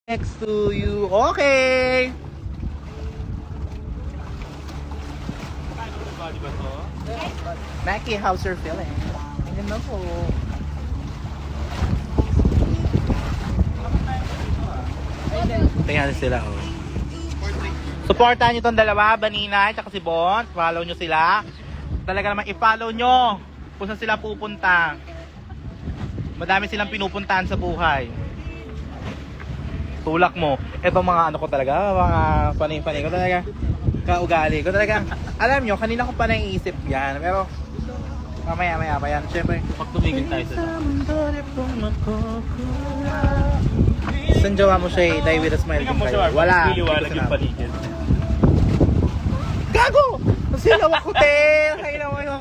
Next to you. Okay. Mackie, how's your feeling? Hindi na po. Tingnan sila, oh. Supportahan nyo tong dalawa, Banina, at si Bon. Follow nyo sila. Talaga naman i-follow nyo kung saan sila pupunta. Madami silang pinupuntahan sa buhay. Tulak mo. Ito mga ano ko talaga, mga panay-panay ko talaga. Kaugali ko talaga. Alam nyo, kanina ko pa naiisip yan. Pero, mamaya pa yan. Siyempre, Pag tumigil tayo sa saan jowa mo siya eh? Die with a smile. Tingnan mo siya, Wala. liwanag yung paligid. Gago! Silaw ako, te! Kailan mo yun.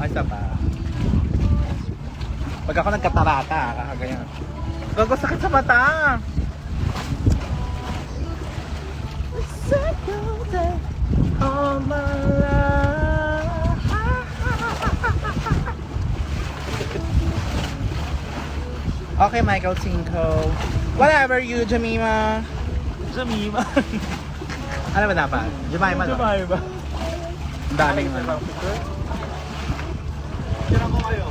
Ay, isa pa. Pag ako nagkatarata, kakaganyan. Gago, sakit sa mata! All my life. Okay, Michael Cinco. Whatever you, Jamima. Jamima. Ano ba dapat? Jemima, no? Jamima. Ang daming ano. Tira ko kayo.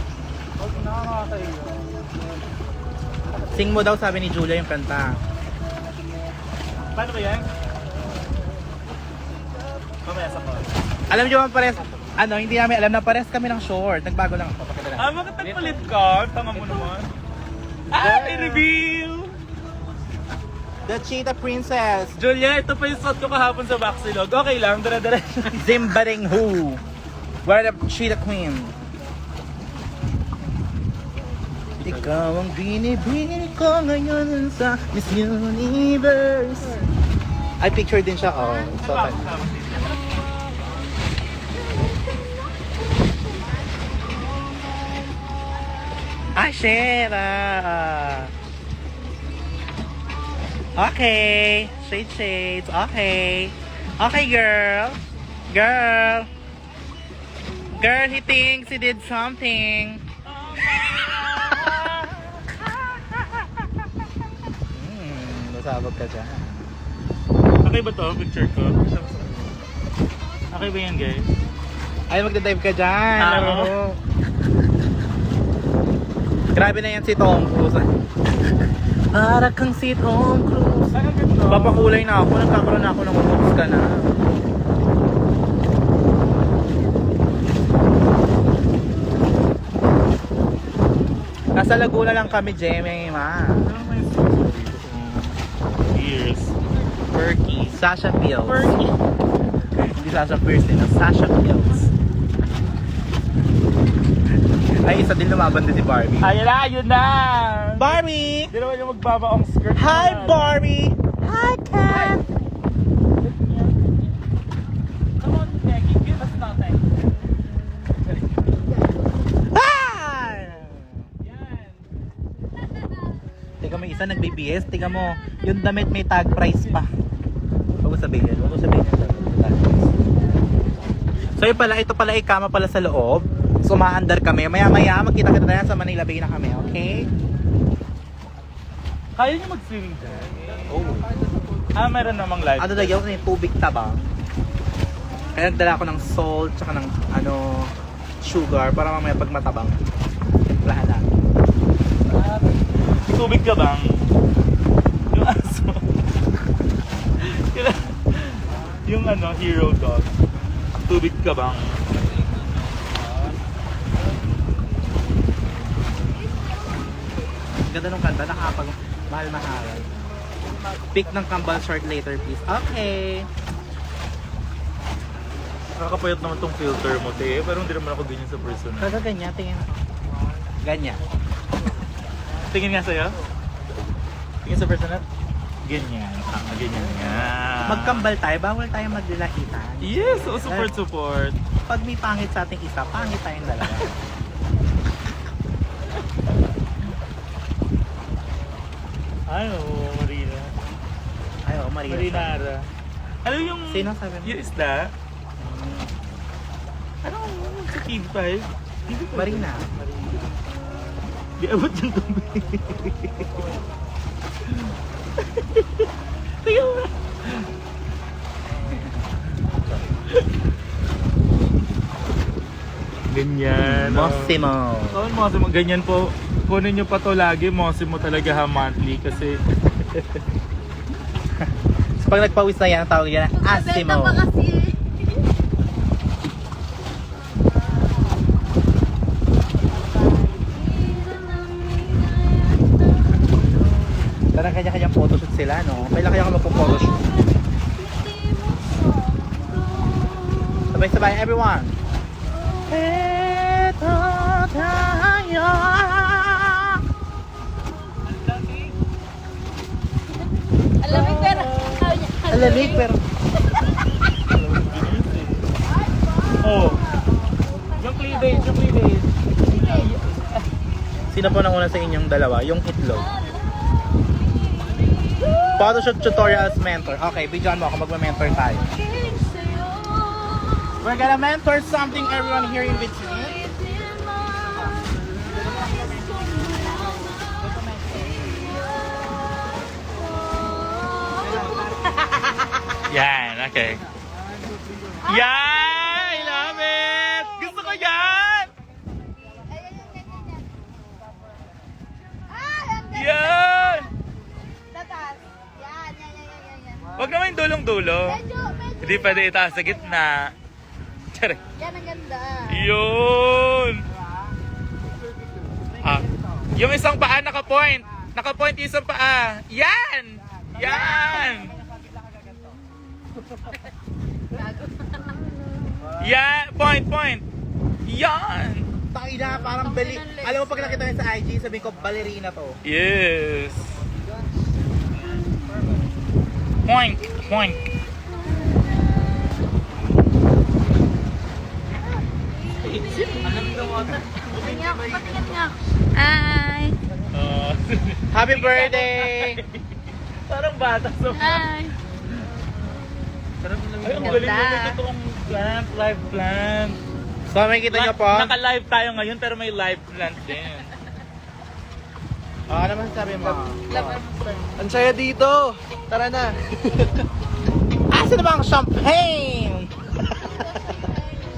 Huwag nakakatayo. Sing mo daw, sabi ni Julia yung kanta. Paano ba yan? Mamaya sa call. Alam nyo ba pares, ano, hindi namin alam na pares kami ng short. Nagbago lang. Papakita lang. Bakit nagpalit ka? Tanga mo naman. Ay, reveal! The Cheetah Princess. Julia, ito pa yung suot ko kahapon sa Baxilog. Okay lang, dire-diretso. Zimbaring Who. We're the Cheetah Queen. Ikaw ang binibini ko ngayon sa Miss Universe. Ay, picture din siya. Oh, so fun. Ay, Shera. Okay. Shades. Okay. Okay, girl. Girl, he thinks he did something. Nasabog ka dyan. Okay ba to? Picture ko? Okay ba yan, guys? Ay, magdadive ka dyan. Oo. Oo. Grabe na yan si Tom Cruise. Para kang si Tom Cruise. Ay, ang ganda. Papakulay na ako. Nagkakaroon na ako ng boobs ka na. Nasa Laguna lang kami, Jemima. Years. Perky. Sasha Fields. Perky. Hindi Sasha Fierce din. Sasha Fields. Ay, isa din lumaban din si Barbie. Ayun na! Barbie! Hindi naman yung magbabaong skirt. Hi, Barbie! Hi, Kat! Come on, Becky. Give us nothing. Hi! Yan. Teka, may isa nag-BBS. Teka mo, yung damit may tag price pa. Huwag mo sabihin. Huwag mo sabihin yung tag price. So yun pala, ito pala ay kama pala sa loob. So maandar kami. Maya-maya, magkita-kita na yan sa Manila Bay na kami, okay? Kaya niyo mag-swimming dyan? Oh. Meron namang live. Ano daw yun? Yung tubig tabang. Kaya nagdala ako ng salt, tsaka ng sugar para mamaya pag matabang. Timplahan na. Tubig ka bang? Yung aso. Yung hero dog. Tubig ka bang? Ganda nung kanta, nakapag mahal-mahalan. Pick ng kambal short later, please. Okay. Nakakapayat naman tong filter mo, te. Pero hindi naman ako ganyan sa personal. Pero ganyan, tingin ako. Ganyan. Tingin nga sa'yo? Tingin sa personal? Ganyan. Ganyan nga. Magkambal tayo, bawal tayo maglalahitan. Yes! Support. Pag may pangit sa ating isa, pangit tayong dalawa. Ano, Marina? Ay, oh, Marina. Marinara. Ano yung... Sino sabi mo? Yung isda? Ano sa Kid 5? Marina. Di abot yung tubig. Tingnan mo. Ganyan. Mossimo. Oo, Mossimo. Ganyan po. Kunin nyo pa to lagi. Mossimo talaga ha, monthly. Kasi So, pag nagpawis na yan, tawag yan Asimo. Benta pa kasi. Parang kanya-kanyang photoshoot sila, no? Kailan kaya ka magpo-photoshoot? Sabay-sabay, everyone! Eto tayo! Alamig pero. Alamig, pero... oh. Yung cleavage, yung cleavage. Sino po nang una sa inyong dalawa? Yung itlog. Photoshoot tutorials mentor. Okay, bigyan mo ako, magma-mentor tayo. We're gonna mentor something everyone here in between. Yan, okay. Yan! I love it! Gusto ko yan! Yan! Tatas. Yan. Huwag naman yung dulong-dulo. Medyo. Hindi pwede itaas sa gitna. Tsara. Yan ang ganda. Yun! Ah, yung isang paa naka-point. Naka-point yung isang paa. Yan! Yan! Yan! Point! Yan! Taina, parang bali. Alam mo pag nakita niyo sa IG, sabihin ko ballerina to. Yes! Point! Patingin nga. Hi. Happy birthday! Parang bata sa Hi. Ay, ang galing mo. May totoong plant, live plant. So makikita niyo po. Naka-live tayo ngayon pero may live plant din. Ano man sabi mo? Ang saya dito! Tara na! Asa na ba ang champagne?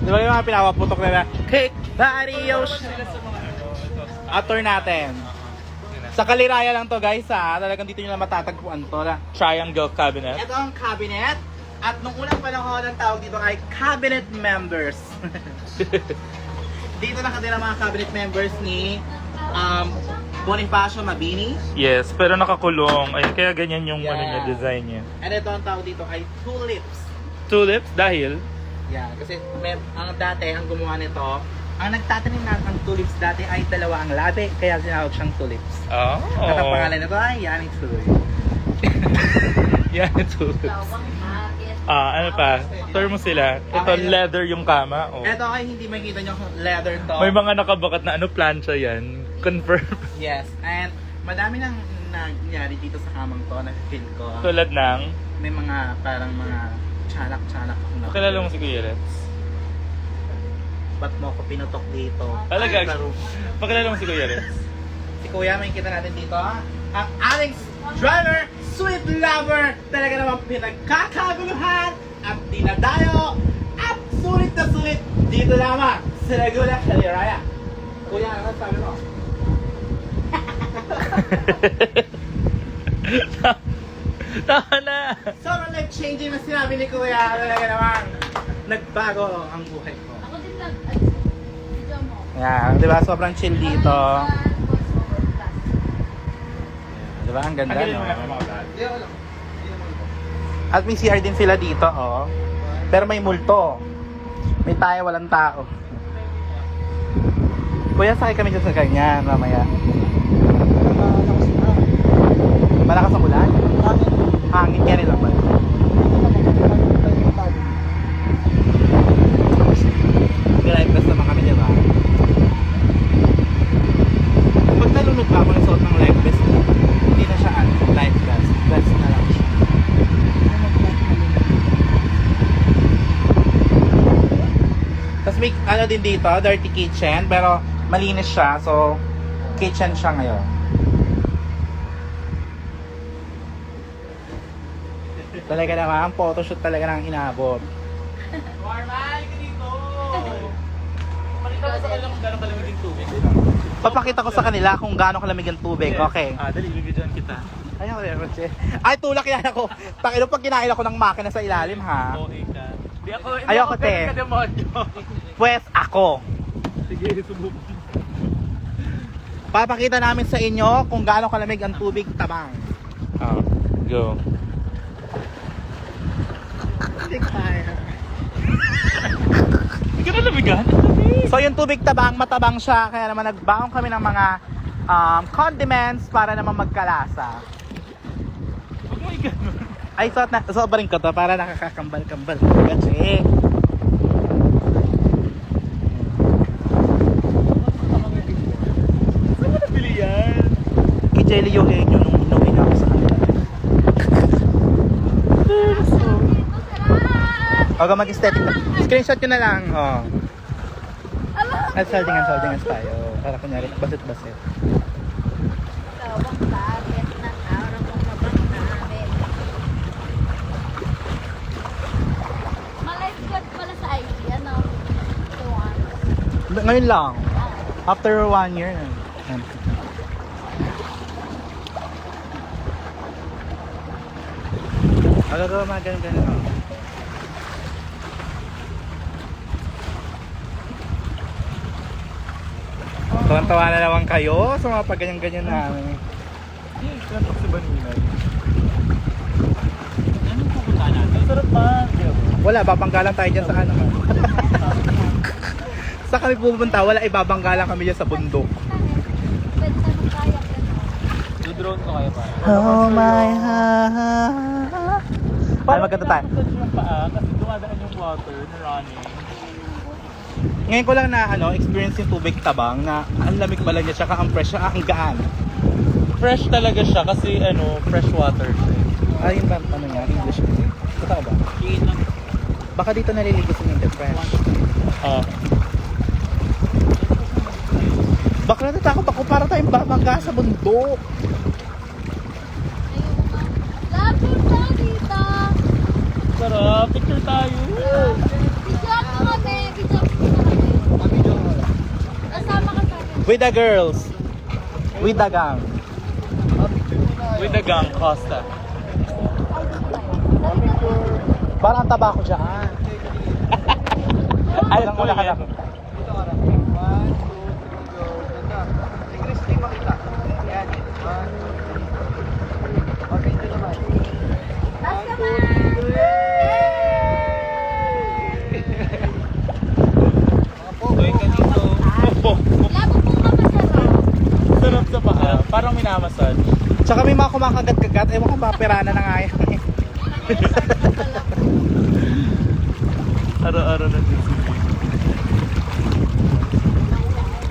Di ba yung mga pinapaputok nila? Cake, Barrios! Ator natin. Sa Kaliraya lang to guys ha. Talagang dito nyo lang matatagpuan to. Triangle cabinet. Ito ang cabinet. At nung unang panahon ang tawag dito ay cabinet members. Dito nakatira mga cabinet members ni Bonifacio Mabini. Yes, pero nakakulong. Ay, kaya ganyan yung Yeah. ano niya, design niya. And ito ang tawag dito ay tulips. Tulips dahil Yeah, kasi ang dati, ang gumawa nito, ang nagtatanim na ng tulips dati ay dalawa ang labi, kaya sinawag siyang tulips. oh. At ang pangalan nito ay Yani Tuloy. Yan, tulips. Ano pa? Tour mo sila. Ito, Okay. leather yung kama. Oh. Ito ay hindi makikita nyo kung leather to. May mga nakabakat na plancha yan. Confirm. Yes, and madami nang nangyari dito sa kamang to na feel ko. Tulad ng, May mga parang mga tsalak-tsalak. kilala mo si Kuya Rex? Ba't mo ako pinutok dito? Talaga? Ay, laro. Pakilala mo si Kuya Rex? Si Kuya, may kita natin dito. Ang aling driver, sweet lover, talaga namang pinagkakaguluhan at dinadayo at sulit na sulit dito lamang sa Laguna, Caliraya. Kuya, ano sabi mo? Tama na! Sobrang life-changing na sinabi ni Kuya. Talaga naman, nagbago ang buhay ko. Ako din lang. Video mo. Yan, di ba? Sobrang chill dito. Di ba? Ang ganda, no? At may CR din sila dito, oh. Pero may multo. May tayo, walang tao. Kuya, sakay kami dyan sa ganyan, mamaya. Malakas ang ulan? Hangin, kaya lang ba? Live vest naman kami, di ba? Pag nalunod pa ako ng suot ng live vest, hindi na siya live vest. Vest na lang siya. Tapos may ano din dito, dirty kitchen, pero malinis siya. So, kitchen siya ngayon. Talaga naman, ang photoshoot talaga nang inabot. Normal ka dito. Malita ko sa kanila kung gano'ng kalamig yung tubig. Papakita ko sa kanila kung gaano kalamig ang tubig. Okay. Dali, ibibidyoan kita. Ayaw, Ay, tulak yan ako. Takino pag kinain ako ng makina sa ilalim, ha? Okay ka. Hindi Ayoko, ako te. ganun ka-demonyo. Pues ako. Sige, subukan. Papakita namin sa inyo kung gaano kalamig ang tubig tabang. Go. Hindi kaya. Hindi ka na lamigan? So yung tubig tabang, matabang siya. Kaya naman nagbaon kami ng mga condiments para naman magkalasa. Huwag mo ganun. Ay, sobrang ko to para nakakakambal-kambal. Kasi, Saan mo nabili yan? kay Jelly Eugenio nung inuwi na ako sa kanila. Huwag mag-aesthetic na. Screenshot nyo na lang. Oh. At soldingan tayo. Para kunyari, basit-basit. Kawang bakit ng araw kong mabang namin. Malifeguard pala sa IG, ano? So, Ngayon lang. After 1 year. Agagawa mga ganun-ganun. Oh. Tuwan-tawa na naman kayo sa mga pagganyan-ganyan namin. Kantok si Baninay. Anong pupunta natin? Sarap pa. Wala, babanggalan tayo dyan sa ano. Sa kami pupunta, wala, ibabanggalan kami dyan sa bundok. pwede sa mga kaya. Do-drone ko kayo pa. Oh my heart. Ay, magkanta tayo. Parang yung paa kasi dumadaan yung water na running. Ngayon ko lang na experience yung tubig tabang na ang lamig pala niya, tsaka ang fresh, ang gaan. Fresh talaga siya kasi fresh water siya. Ay, yung ano niya, English. Totoo ba? Baka dito naliligo si Ninja fresh. Baka natatakot ako para tayong babangga sa bundok. Lapit na dito. Sarap, picture tayo. Bidyoan mo kami. Kasama ka sa akin. With the girls. With the gang. With the gang, Costa. Parang taba ko dyan. Ay, lang wala ka lang. Dito ka lang. 1, 2, 3, go. Ganda. Si Christy makita. Yan. 1, 2, 3. Okay, ito naman. Last 1, 2, naman. 3. Mga pogo. Labo po ka masarap. Sarap sa paa. Parang minamassage. Tsaka may mga kumakagat-kagat. Ewan ko ba, pirana na nga yan. Araw-araw na din si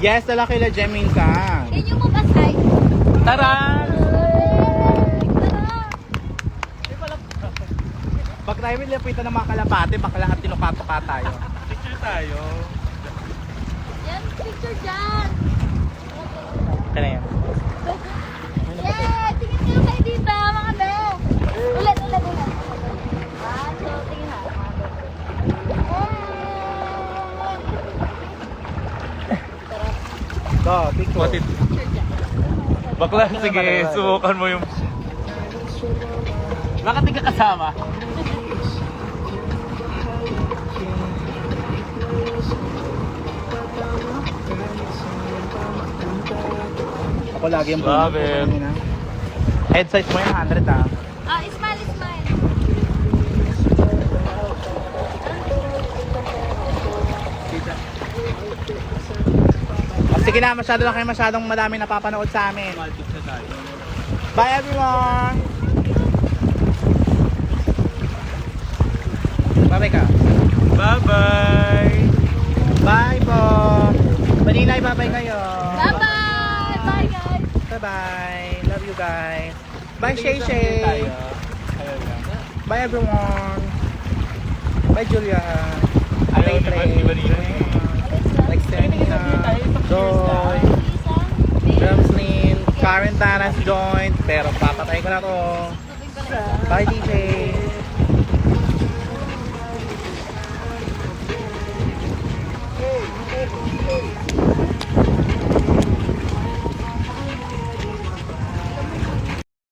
Yes, lalaki la Jemin ka. Yan yung mabasay. Tara! Pag tayo may lapitan ng mga kalapate, baka lahat tinuka-tuka tayo. Picture tayo. Yan, picture dyan. Kaya yan. Yeah! Tingin kayo kayo dito, mga be. Ulit. So, tingin na. Go, picture. What it? Picture dyan. Bakla, sige, subukan mo yung... Bakit hindi ka kasama? Ako lagi yung Love it. Head size mo yung 100 ah. Smile. Sige na, masyado lang kayo masyadong madaming napapanood sa amin. Maltip na tayo. Bye everyone! Bye-bye ka. Bye-bye! Bye po! Maninay, bye-bye kayo! Bye-bye! Bye, guys! Bye-bye! Love you guys! Bye, Shay Shay! Ayun lang. Bye everyone! Bye Julia! Ayaw ni Baninay. Like Senina! Joy! Isang, Drums ni Karen Tanas joint. Pero papatay ko na to. Bye DJ!